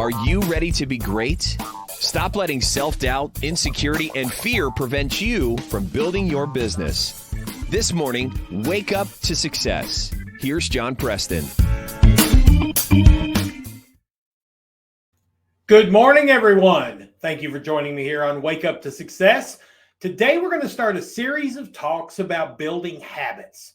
Are you ready to be great? Stop letting self-doubt, insecurity, and fear prevent you from building your business. This morning, wake up to success. Here's John Preston. Good morning, everyone. Thank you for joining me here on Wake Up to Success. Today, we're going to start a series of talks about building habits.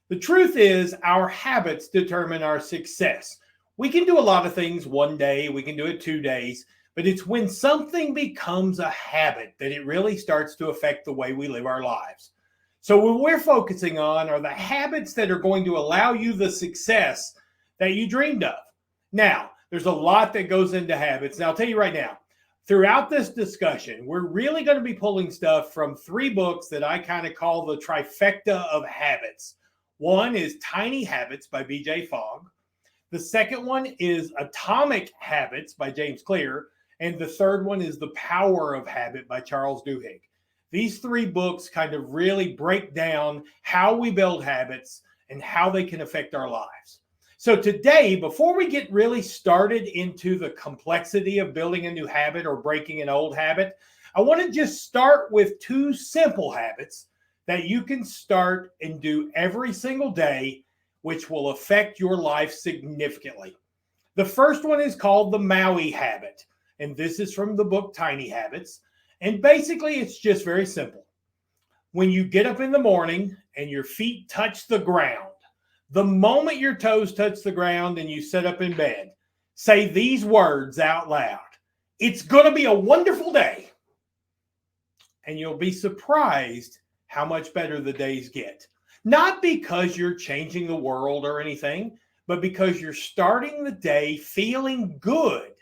The truth is, our habits determine our success. We can do a lot of things one day, we can do it 2 days, but it's when something becomes a habit that it really starts to affect the way we live our lives. So what we're focusing on are the habits that are going to allow you the success that you dreamed of. Now, there's a lot that goes into habits. Now, I'll tell you right now, throughout this discussion, we're really going to be pulling stuff from 3 books that I kind of call the trifecta of habits. One is Tiny Habits by B.J. Fogg. The second one is Atomic Habits by James Clear. And the third one is The Power of Habit by Charles Duhigg. These 3 books kind of really break down how we build habits and how they can affect our lives. So today, before we get really started into the complexity of building a new habit or breaking an old habit, I want to just start with 2 simple habits that you can start and do every single day, which will affect your life significantly. The first one is called the Maui habit, and this is from the book Tiny Habits. And basically, it's just very simple. When you get up in the morning and your feet touch the ground, the moment your toes touch the ground and you sit up in bed, say these words out loud. It's going to be a wonderful day. And you'll be surprised how much better the days get. Not because you're changing the world or anything, but because you're starting the day feeling good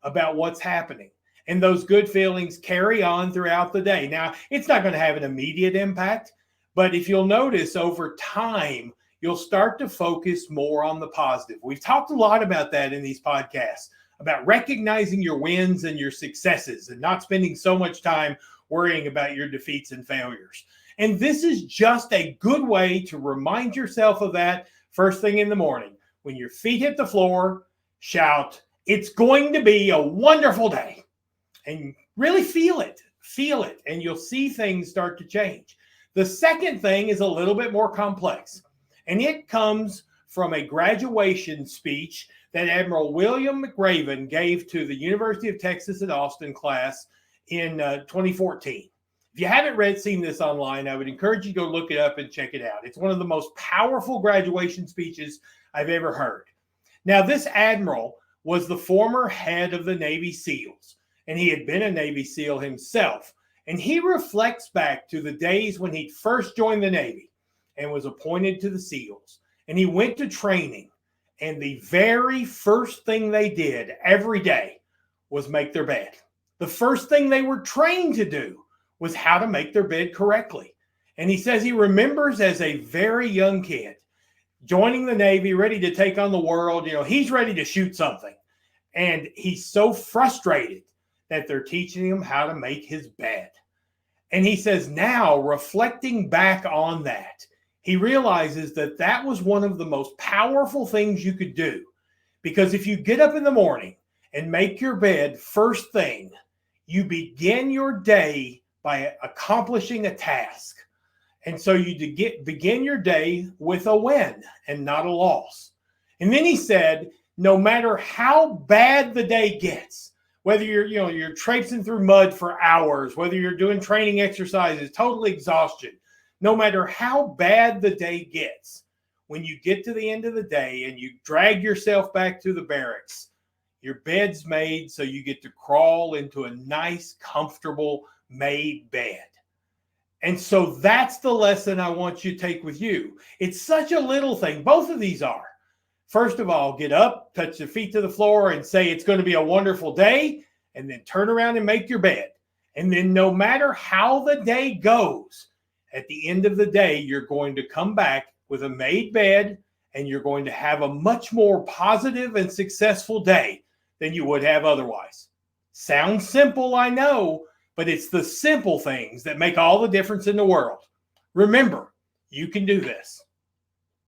about what's happening. And those good feelings carry on throughout the day. Now, it's not going to have an immediate impact, but if you'll notice over time, you'll start to focus more on the positive. We've talked a lot about that in these podcasts, about recognizing your wins and your successes and not spending so much time worrying about your defeats and failures. And this is just a good way to remind yourself of that first thing in the morning. When your feet hit the floor, shout, "It's going to be a wonderful day." And really feel it, and you'll see things start to change. The second thing is a little bit more complex, and it comes from a graduation speech that Admiral William McRaven gave to the University of Texas at Austin class in 2014. If you haven't seen this online, I would encourage you to go look it up and check it out. It's one of the most powerful graduation speeches I've ever heard. Now, this admiral was the former head of the Navy SEALs, and he had been a Navy SEAL himself. And he reflects back to the days when he first joined the Navy and was appointed to the SEALs. And he went to training, and the very first thing they did every day was make their bed. The first thing they were trained to do was how to make their bed correctly. And he says he remembers as a very young kid joining the Navy, ready to take on the world. He's ready to shoot something. And he's so frustrated that they're teaching him how to make his bed. And he says now, reflecting back on that, he realizes that that was one of the most powerful things you could do. Because if you get up in the morning and make your bed first thing, you begin your day by accomplishing a task. And so you begin your day with a win and not a loss. And then he said, no matter how bad the day gets, whether you're traipsing through mud for hours, whether you're doing training exercises, total exhaustion, no matter how bad the day gets, when you get to the end of the day and you drag yourself back to the barracks, your bed's made so you get to crawl into a nice, comfortable made bed. And so that's the lesson I want you to take with you. It's such a little thing. Both of these are. First of all, get up, touch your feet to the floor and say it's going to be a wonderful day, and then turn around and make your bed. And then no matter how the day goes, at the end of the day, you're going to come back with a made bed, and you're going to have a much more positive and successful day than you would have otherwise. Sounds simple, I know, but it's the simple things that make all the difference in the world. Remember, you can do this.